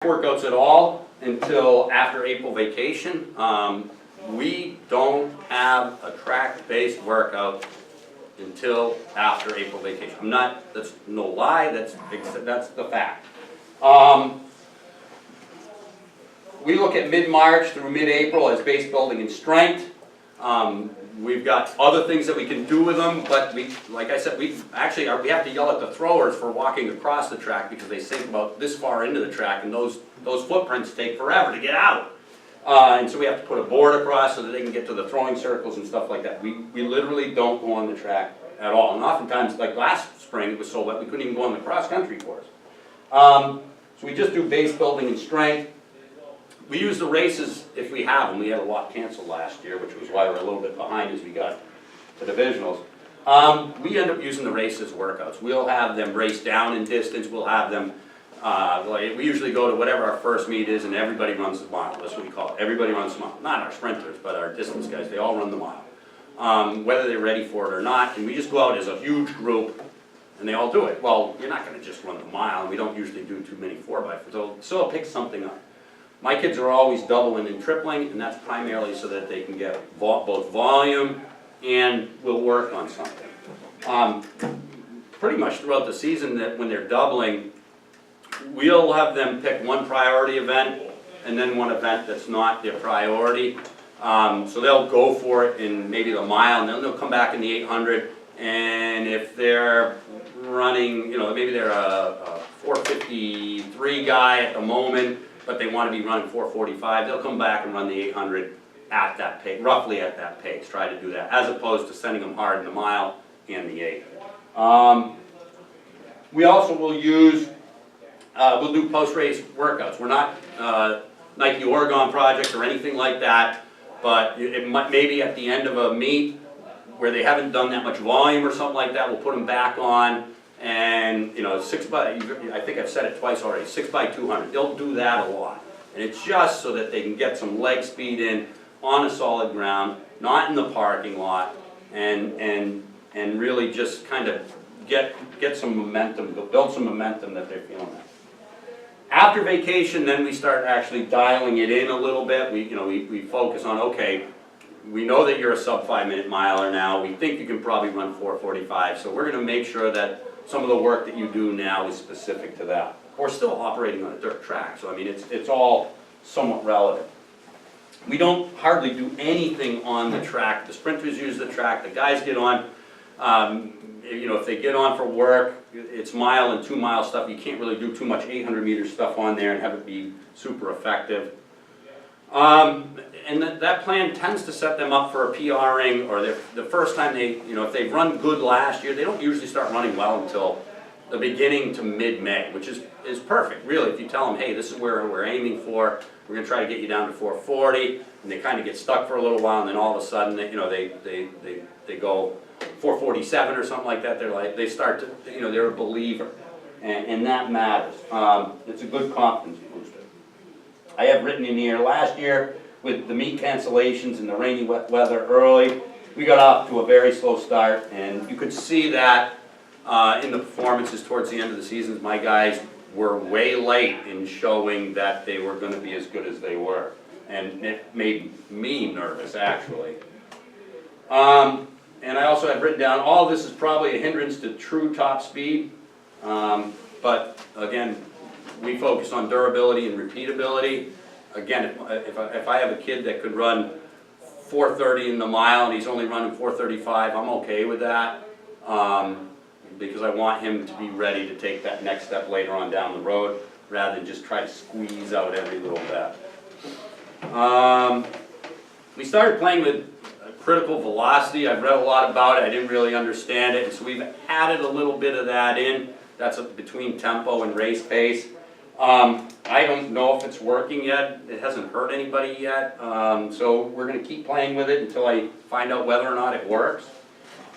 Workouts at all until after April vacation. We don't have a track-based workout until after April vacation. That's no lie, that's the fact. We look at mid-March through mid-April as base building and strength. We've got other things that we can do with them, but like I said, we have to yell at the throwers for walking across the track because they sink about this far into the track, and those footprints take forever to get out. And so we have to put a board across so that they can get to the throwing circles and stuff like that. We literally don't go on the track at all. And oftentimes, like last spring, it was so wet we couldn't even go on the cross-country course. So we just do base building and strength. We use the races if we have them. We had a lot canceled last year, which was why we're a little bit behind as we got to divisionals. We end up using the races workouts. We'll have them race down in distance. We'll have them, we usually go to whatever our first meet is and everybody runs the mile. That's what we call it. Everybody runs the mile. Not our sprinters, but our distance guys. They all run the mile, whether they're ready for it or not. And we just go out as a huge group and they all do it. Well, you're not going to just run the mile. And we don't usually do too many 4x4s. So pick something up. My kids are always doubling and tripling, and that's primarily so that they can get both volume and will work on something. Pretty much throughout the season, that when they're doubling, we'll have them pick one priority event and then one event that's not their priority. So they'll go for it in maybe the mile, and then they'll come back in the 800. And if they're running, maybe they're a 453 guy at the moment, but they want to be running 445, they'll come back and run the 800 at that pace, roughly at that pace. Try to do that, as opposed to sending them hard in the mile and the 8. We also will use, we'll do post-race workouts. We're not Nike Oregon project or anything like that, but maybe at the end of a meet where they haven't done that much volume or something like that, we'll put them back on. And I think I've said it twice already, 6x200. They'll do that a lot. And it's just so that they can get some leg speed in on a solid ground, not in the parking lot, and really just kind of get some momentum, build some momentum that they're feeling that. After vacation, then we start actually dialing it in a little bit. We focus on, okay, we know that you're a sub 5-minute miler now. We think you can probably run 445, so we're going to make sure that some of the work that you do now is specific to that. We're still operating on a dirt track, so I mean it's all somewhat relative. We don't hardly do anything on the track. The sprinters use the track. The guys get on. If they get on for work, it's mile and 2 mile stuff. You can't really do too much 800-meter stuff on there and have it be super effective. And that plan tends to set them up for a PRing, or the first time if they've run good last year, they don't usually start running well until the beginning to mid-May, which is perfect, really. If you tell them, hey, this is where we're aiming for, we're going to try to get you down to 440, and they kind of get stuck for a little while, and then all of a sudden, they go 447 or something like that. They start to, they're a believer, and that matters. It's a good confidence booster. I have written in here, last year, with the meet cancellations and the rainy weather early, we got off to a very slow start, and you could see that in the performances towards the end of the season. My guys were way late in showing that they were going to be as good as they were, and it made me nervous, actually. And I also have written down, all this is probably a hindrance to true top speed, but again, we focus on durability and repeatability. Again, if I have a kid that could run 430 in the mile and he's only running 435, I'm okay with that, because I want him to be ready to take that next step later on down the road, rather than just try to squeeze out every little bit. We started playing with critical velocity. I've read a lot about it. I didn't really understand it, and so we've added a little bit of that in. That's between tempo and race pace. I don't know if it's working yet. It hasn't hurt anybody yet. So we're going to keep playing with it until I find out whether or not it works.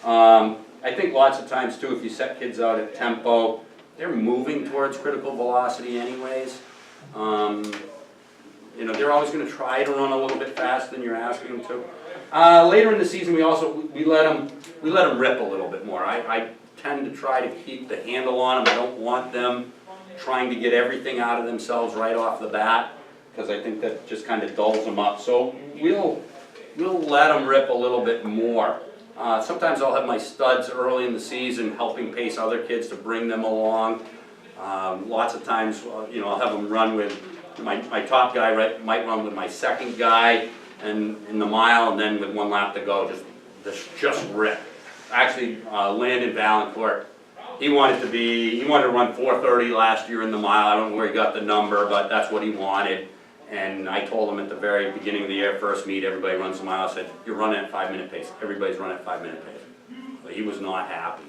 I think lots of times too, if you set kids out at tempo, they're moving towards critical velocity anyways. They're always going to try to run a little bit faster than you're asking them to. Later in the season, we let them rip a little bit more. I tend to try to keep the handle on them. I don't want them trying to get everything out of themselves right off the bat, because I think that just kind of dulls them up. So we'll let them rip a little bit more. Sometimes I'll have my studs early in the season helping pace other kids to bring them along. Lots of times, I'll have them run with my top guy, might run with my second guy and in the mile, and then with 1 lap to go, just rip. Actually, Landon Valancourt, he wanted to run 4:30 last year in the mile. I don't know where he got the number, but that's what he wanted. And I told him at the very beginning of the year, first meet, everybody runs the mile. I said, you're running at 5-minute pace. Everybody's running at 5-minute pace. But he was not happy.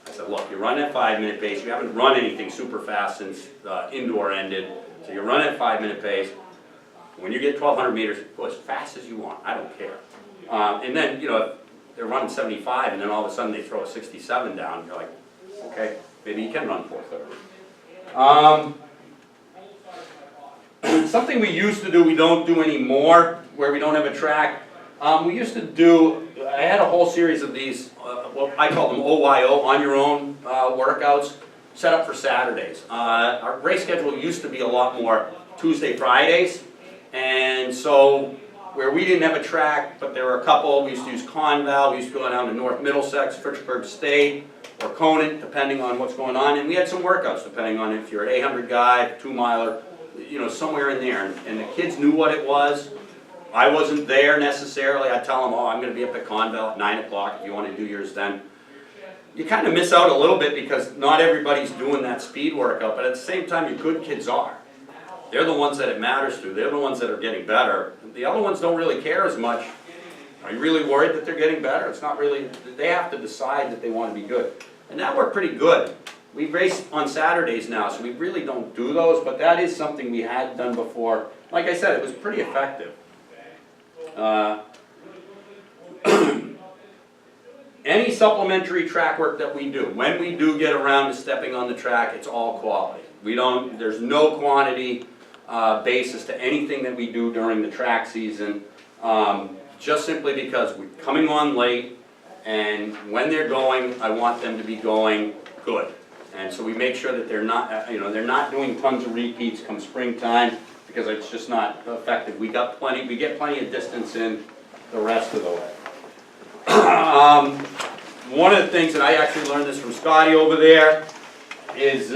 I said, look, you're running at 5-minute pace. You haven't run anything super fast since indoor ended. So you're running at 5-minute pace. When you get 1,200 meters, go as fast as you want. I don't care. And then, they're running 75, and then all of a sudden they throw a 67 down. You're like, okay, maybe you can run 4:30. Something we used to do, we don't do anymore, where we don't have a track. We used to do, I had a whole series of these, well, I call them OYO, on your own workouts, set up for Saturdays. Our race schedule used to be a lot more Tuesday, Fridays, and so where we didn't have a track, but there were a couple, we used to use Conval, we used to go down to North Middlesex, Fitchburg State, or Conant, depending on what's going on, and we had some workouts depending on if you're an 800 guy, 2-miler, somewhere in there, and the kids knew what it was. I wasn't there necessarily. I'd tell them, oh, I'm going to be up at Conval at 9 o'clock if you want to do yours then. You kind of miss out a little bit because not everybody's doing that speed workout, but at the same time, your good kids are. They're the ones that it matters to. They're the ones that are getting better. The other ones don't really care as much. Are you really worried that they're getting better? It's not really, they have to decide that they want to be good. And that worked pretty good. We race on Saturdays now, so we really don't do those, but that is something we had done before. Like I said, it was pretty effective. Any supplementary track work that we do, when we do get around to stepping on the track, it's all quality. There's no quantity basis to anything that we do during the track season, just simply because we're coming on late, and when they're going, I want them to be going good. And so we make sure that they're not doing tons of repeats come springtime, because it's just not effective. We get plenty of distance in the rest of the way. One of the things that I actually learned this from Scotty over there is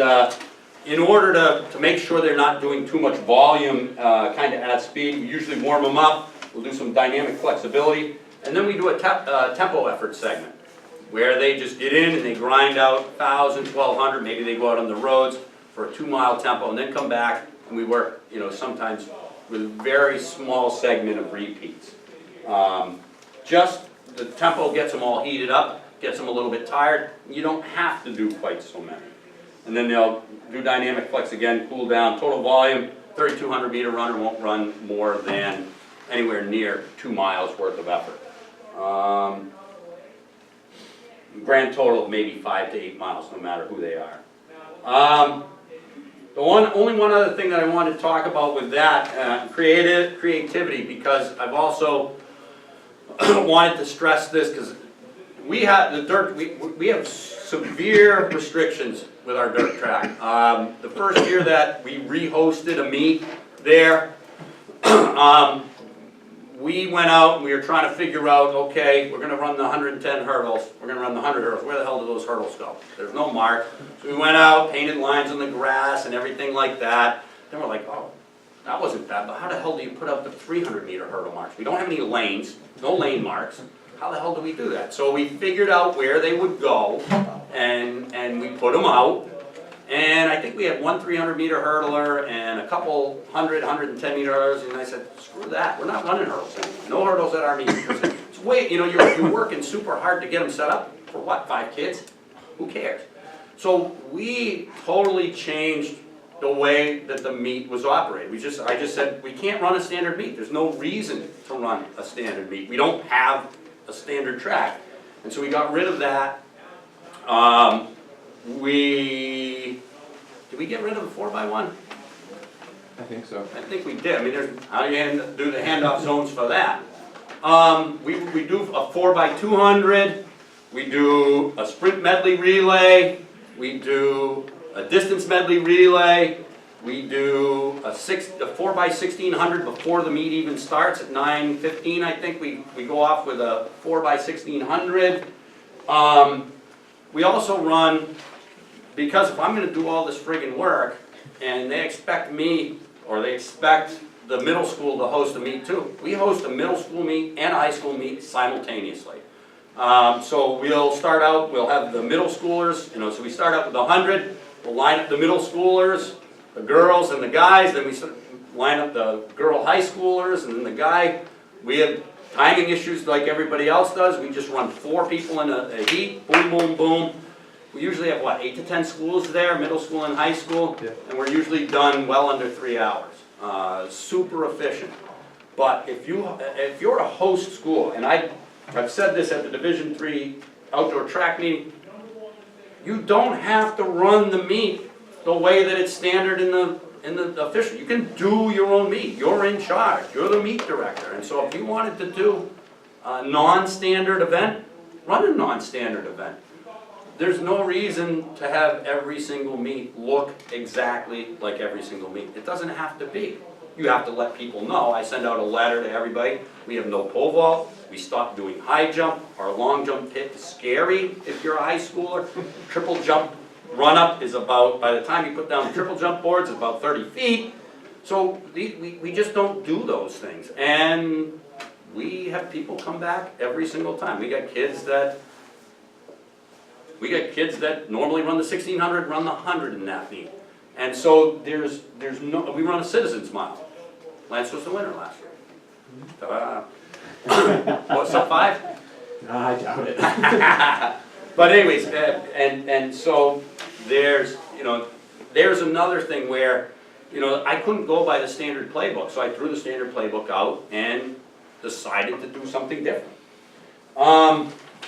in order to make sure they're not doing too much volume kind of at speed, we usually warm them up. We'll do some dynamic flexibility, and then we do a tempo effort segment where they just get in and they grind out 1,000, 1,200, maybe they go out on the roads for a 2-mile tempo and then come back and we work, sometimes with a very small segment of repeats. Just the tempo gets them all heated up, gets them a little bit tired. You don't have to do quite so many. And then they'll do dynamic flex again, cool down, total volume, 3,200 meter runner won't run more than anywhere near 2 miles worth of effort. Grand total of maybe 5 to 8 miles, no matter who they are. Only one other thing that I wanted to talk about with that, creativity, because I've also wanted to stress this, because we have we have severe restrictions with our dirt track. The first year that we re-hosted a meet there, we went out and we were trying to figure out, okay, we're going to run the 110 hurdles, we're going to run the 100 hurdles, where the hell do those hurdles go? There's no mark. So we went out, painted lines on the grass and everything like that. Then we're like, oh, that wasn't bad, but how the hell do you put up the 300 meter hurdle marks? We don't have any lanes, no lane marks. How the hell do we do that? So we figured out where they would go, and we put them out. And I think we had one 300 meter hurdler and a couple 100, 110 meter hurdlers, and I said, screw that, we're not running hurdles anymore. No hurdles at our meet. It's way, you're working super hard to get them set up for what, 5 kids? Who cares? So we totally changed the way that the meet was operated. I just said, we can't run a standard meet. There's no reason to run a standard meet. We don't have a standard track. And so we got rid of that. Did we get rid of the 4x1? I think so. I think we did. I mean, how do you do the handoff zones for that? We do a 4x200. We do a sprint medley relay. We do a distance medley relay. We do a 4x1600 before the meet even starts at 9:15. I think we go off with a 4x1600. We also run, because if I'm going to do all this friggin' work, and they expect me, or they expect the middle school to host a meet too. We host a middle school meet and a high school meet simultaneously. So we'll start out, we'll have the middle schoolers, so we start out with 100, we'll line up the middle schoolers, the girls and the guys, then we line up the girl high schoolers and then the guy. We have timing issues like everybody else does. We just run 4 people in a heat, boom, boom, boom. We usually have, 8 to 10 schools there, middle school and high school, and we're usually done well under 3 hours. Super efficient. But if you're a host school, and I've said this at the Division III outdoor track meeting, you don't have to run the meet the way that it's standard in the official. You can do your own meet. You're in charge. You're the meet director. And so if you wanted to do a non-standard event, run a non-standard event. There's no reason to have every single meet look exactly like every single meet. It doesn't have to be. You have to let people know. I send out a letter to everybody. We have no pole vault. We stopped doing high jump. Our long jump pit is scary if you're a high schooler. Triple jump run up is about, by the time you put down the triple jump boards, it's about 30 feet. So we just don't do those things. And we have people come back every single time. We got kids that normally run the 1600, run the 100 in that meet. And so we run a citizens mile. Lance was the winner last year. What's up, 5? No, I doubt it. But anyways, and so there's another thing where, I couldn't go by the standard playbook, so I threw the standard playbook out and decided to do something different.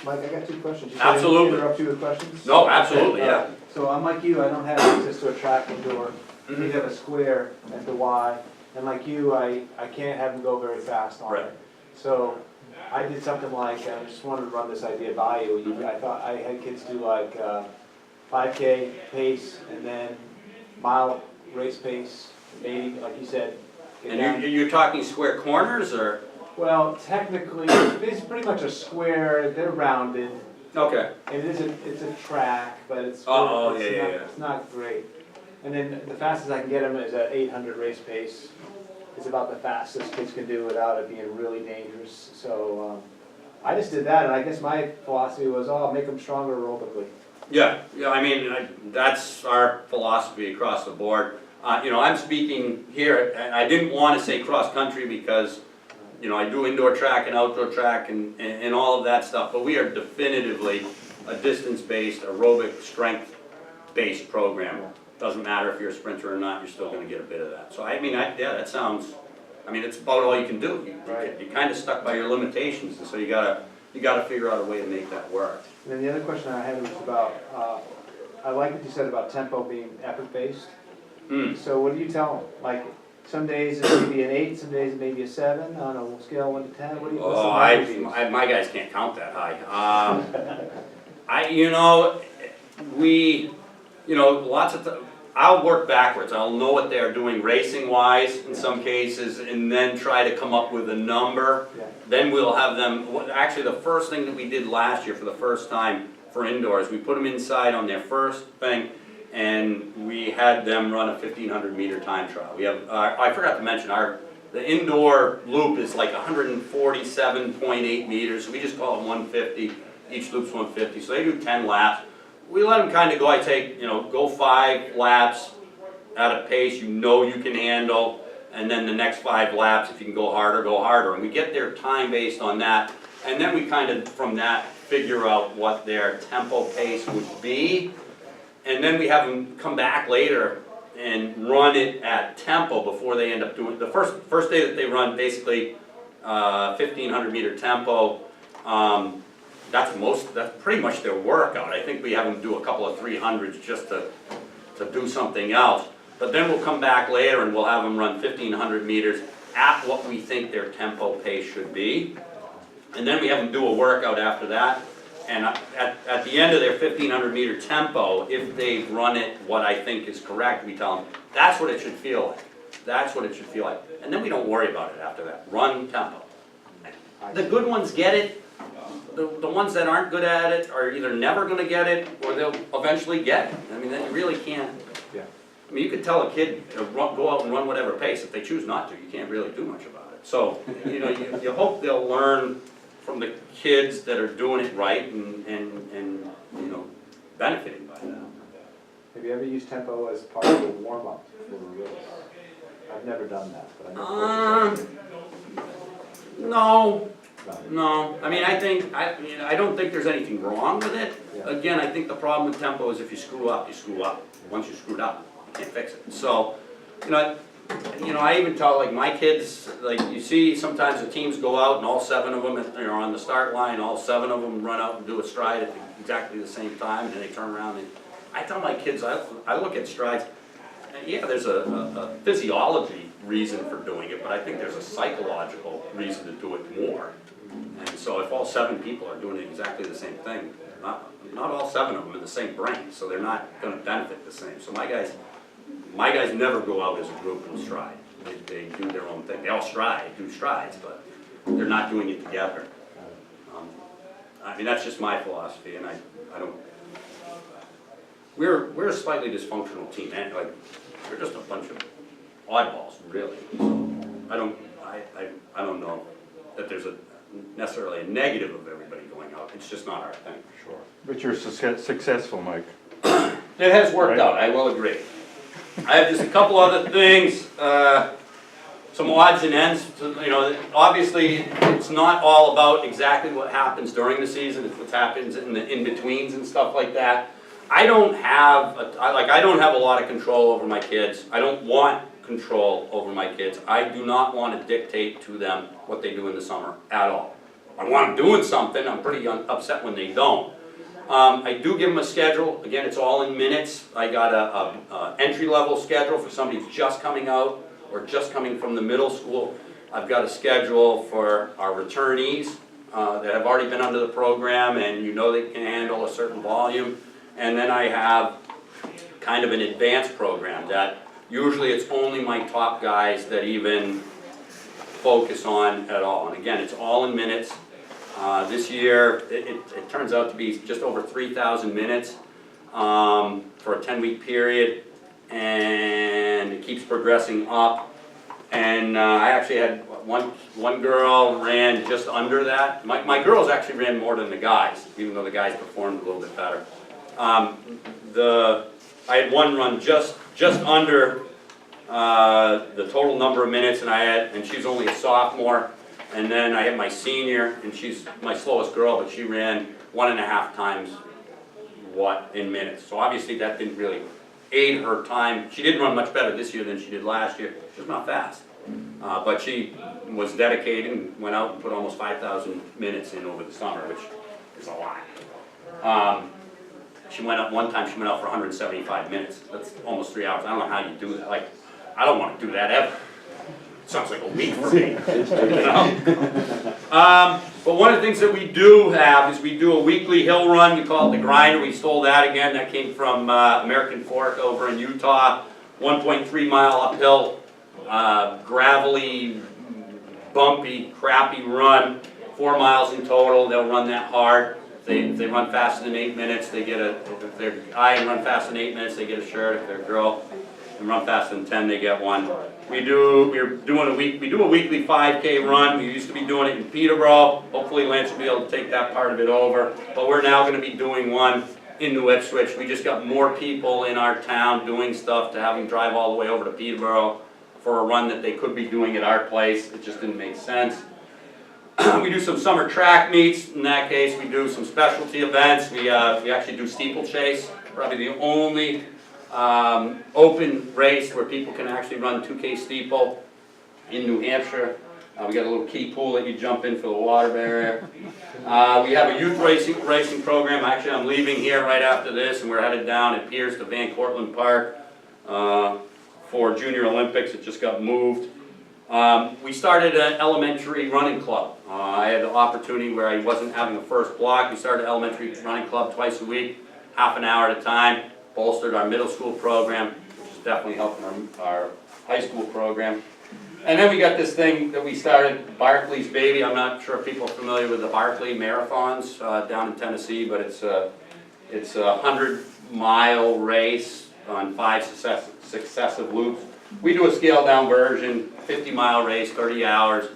Mike, I got 2 questions. Absolutely. Can I interrupt you with questions? No, absolutely, Okay, yeah. So I'm like you, I don't have access to a track indoor. Mhm. We have a square at the Y, and like you, I can't have them go very fast on Right. it. So I did something like, I just wanted to run this idea by you. I thought I had kids do like 5K pace and then mile race pace, maybe, like you said. get down. And you're talking square corners, or? Well, technically, it's pretty much a square, they're rounded. Okay. And it's a track, but it's it's not great. And then the fastest I can get them is at 800 race pace. It's about the fastest kids can do without it being really dangerous. So I just did that, and I guess my philosophy was, I'll make them stronger aerobically. Yeah, I mean, that's our philosophy across the board. I'm speaking here, and I didn't want to say cross-country because, I do indoor track and outdoor track and all of that stuff, but we are definitively a distance-based, aerobic, strength-based program. Doesn't matter if you're a sprinter or not, you're still going to get a bit of that. So that sounds, it's about all you can do. You're kind of stuck by your limitations, and so you gotta figure out a way to make that work. And then the other question I had was about, I like what you said about tempo being effort-based. So what do you tell them? Like, some days it may be an 8, some days it may be a 7, on a scale of 1 to 10. My guys can't count that high. Lots of I'll work backwards. I'll know what they're doing racing-wise in some cases, and then try to come up with a number. Yeah. Then we'll have them, actually the first thing that we did last year for the first time for indoors, we put them inside on their first thing, and we had them run a 1,500 meter time trial. We have, I forgot to mention, the indoor loop is like 147.8 meters, so we just call it 150. Each loop's 150, so they do 10 laps. We let them kind of go, go 5 laps at a pace you can handle, and then the next 5 laps, if you can go harder. And we get their time based on that, and then we kind of, from that, figure out what their tempo pace would be. And then we have them come back later and run it at tempo before they end up doing, the first day that they run basically 1,500 meter tempo. That's pretty much their workout. I think we have them do a couple of 300s just to do something else. But then we'll come back later and we'll have them run 1,500 meters at what we think their tempo pace should be. And then we have them do a workout after that. And at the end of their 1,500 meter tempo, if they run it what I think is correct, we tell them, that's what it should feel like. That's what it should feel like. And then we don't worry about it after that. Run tempo. The good ones get it. The ones that aren't good at it are either never gonna get it, or they'll eventually get it. I mean, then you really can't. Yeah. I mean, you could tell a kid to go out and run whatever pace. If they choose not to, you can't really do much about it. So, you know, you hope they'll learn from the kids that are doing it right and you know, benefiting by that. Have you ever used tempo as part of a warm-up for a race? I've never done that, but I know. No. No, I mean, I don't think there's anything wrong with it. Yeah. Again, I think the problem with tempo is if you screw up, you screw up. Once you screwed up, you can't fix it. So, you know, I even tell like my kids, like you see sometimes the teams go out and all 7 of them are on the start line, all 7 of them run out and do a stride at exactly the same time, and then they turn around and I tell my kids, I look at strides, yeah, there's a physiology reason for doing it, but I think there's a psychological reason to do it more. And so if all 7 people are doing exactly the same thing, not all 7 of them are the same brain, so they're not going to benefit the same. So my guys never go out as a group and stride. They do their own thing. They all do strides, but they're not doing it together. I mean, that's just my philosophy, and I don't. We're a slightly dysfunctional team, and like we're just a bunch of oddballs, really. So I don't know that there's necessarily a negative of everybody going out. It's just not our thing, for sure. But you're successful, Mike. It has worked out, I will agree. I have just a couple other things, some odds and ends. You know, obviously, it's not all about exactly what happens during the season. It's what happens in the in-betweens and stuff like that. I don't have a lot of control over my kids. I don't want control over my kids. I do not want to dictate to them what they do in the summer at all. I want them doing something. I'm pretty upset when they don't. I do give them a schedule. Again, it's all in minutes. I got a entry-level schedule for somebody who's just coming out or just coming from the middle school. I've got a schedule for our returnees that have already been under the program and you know they can handle a certain volume. And then I have kind of an advanced program that usually it's only my top guys that even focus on at all. And again, it's all in minutes. This year, it turns out to be just over 3,000 minutes for a 10-week period, and it keeps progressing up. And I actually had one girl ran just under that. My girls actually ran more than the guys, even though the guys performed a little bit better. I had one run just under the total number of minutes, and she's only a sophomore. And then I had my senior, and she's my slowest girl, but she ran 1.5 times what in minutes. So obviously that didn't really aid her time. She didn't run much better this year than she did last year. She was not fast, but she was dedicated and went out and put almost 5,000 minutes in over the summer, which is a lot. She went up one time. She went out for 175 minutes. That's almost 3 hours. I don't know how you do that. Like, I don't want to do that ever. Sounds like a week for me, you know? But one of the things that we do have is we do a weekly hill run. We call it the Grinder. We stole that again. That came from American Fork over in Utah. 1.3 mile uphill, gravelly, bumpy, crappy run. 4 miles in total. They'll run that hard. If they run faster than 8 minutes, they get if they're a guy and run faster than 8 minutes, they get a shirt. If they're a girl and run faster than 10, they get one. We do a weekly 5K run. We used to be doing it in Peterborough. Hopefully Lance will be able to take that part of it over. But we're now going to be doing one in New Ipswich. We just got more people in our town doing stuff to have them drive all the way over to Peterborough for a run that they could be doing at our place. It just didn't make sense. We do some summer track meets. In that case, we do some specialty events. We actually do steeplechase. Probably the only open race where people can actually run 2K steeple in New Hampshire. We got a little kiddie pool that you jump in for the water barrier. We have a youth racing program. Actually, I'm leaving here right after this, and we're headed down at Piers to Van Cortlandt Park for Junior Olympics. It just got moved. We started an elementary running club. I had the opportunity where I wasn't having a first block. We started an elementary running club twice a week, half an hour at a time, bolstered our middle school program, which is definitely helping our high school program. And then we got this thing that we started, Barclay's Baby. I'm not sure if people are familiar with the Barclay Marathons down in Tennessee, but it's a 100-mile race on 5 successive loops. We do a scaled down version, 50-mile race, 30 hours.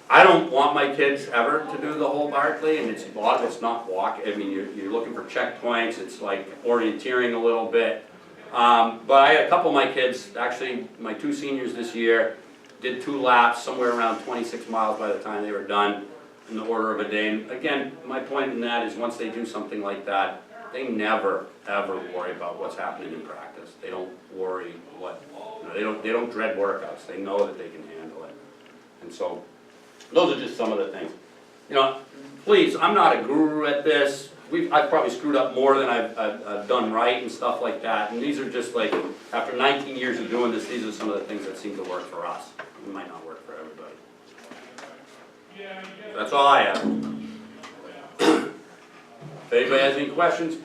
I don't want my kids ever to do the whole Barclay, and it's a lot of it's not walking. I mean, you're looking for checkpoints. It's like orienteering a little bit. But I had a couple of my kids, actually my 2 seniors this year, did 2 laps, somewhere around 26 miles by the time they were done, in the order of a day. And again, my point in that is once they do something like that, they never, ever worry about what's happening in practice. They don't worry what, you know, they don't dread workouts. They know that they can handle it. And so, those are just some of the things. You know, please, I'm not a guru at this. I've probably screwed up more than I've done right and stuff like that. And these are just like, after 19 years of doing this, these are some of the things that seem to work for us. It might not work for everybody. That's all I have. If anybody has any questions,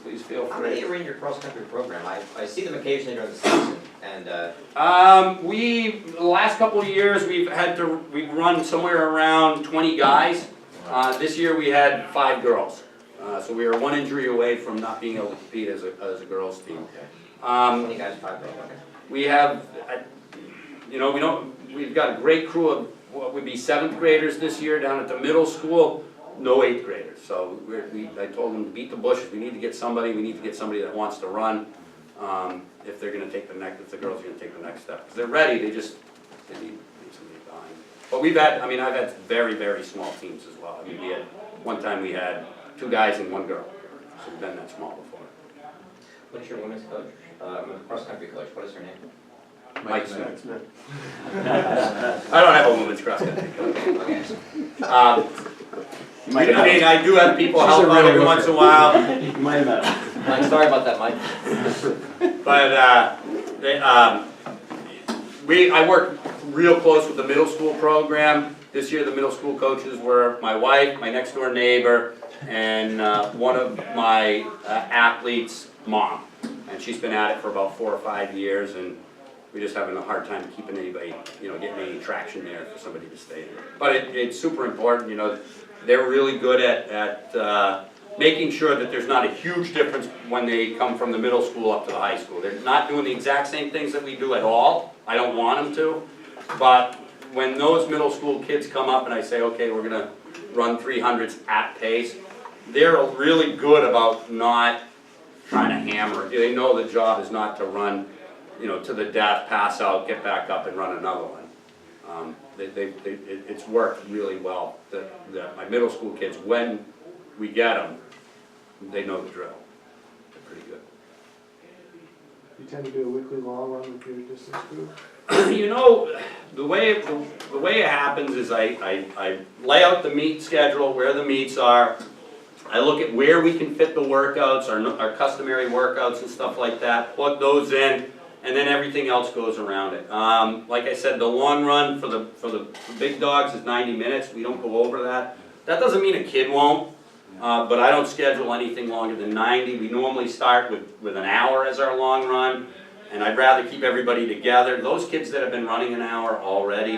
please feel free. How many are in your cross-country program? I see them occasionally during the season, and The last couple of years, we've run somewhere around 20 guys. This year we had 5 girls. So we were 1 injury away from not being able to compete as a girls team. 20 guys, 5 girls, okay. We have, we've got a great crew of what would be 7th graders this year down at the middle school, no 8th graders. So I told them to beat the bushes. We need to get somebody that wants to run if they're going to take the next, if the girls are going to take the next step. Because they're ready, they need somebody behind. But I've had very, very small teams as well. I mean, one time we had 2 guys and 1 girl. So we've been that small before. What's your women's coach, cross-country coach, what is her name? Mike Smith. I don't have a women's cross country coach. Okay. I do have people help out every once in a while. You might have met him. Mike, sorry about that, Mike. But I work real close with the middle school program. This year the middle school coaches were my wife, my next door neighbor, and one of my athletes' mom. And she's been at it for about 4 or 5 years, and we're just having a hard time keeping anybody, getting any traction there for somebody to stay there. But it's super important, they're really good at making sure that there's not a huge difference when they come from the middle school up to the high school. They're not doing the exact same things that we do at all. I don't want them to. But when those middle school kids come up and I say, okay, we're going to run 300s at pace, they're really good about not trying to hammer. They know the job is not to run, to the death, pass out, get back up and run another one. It's worked really well. My middle school kids, when we get them, they know the drill. They're pretty good. You tend to do a weekly long run with your distance group? The way it happens is I lay out the meet schedule, where the meets are. I look at where we can fit the workouts, our customary workouts and stuff like that, plug those in, and then everything else goes around it. Like I said, the long run for the big dogs is 90 minutes. We don't go over that. That doesn't mean a kid won't, but I don't schedule anything longer than 90. We normally start with an hour as our long run, and I'd rather keep everybody together. Those kids that have been running an hour already,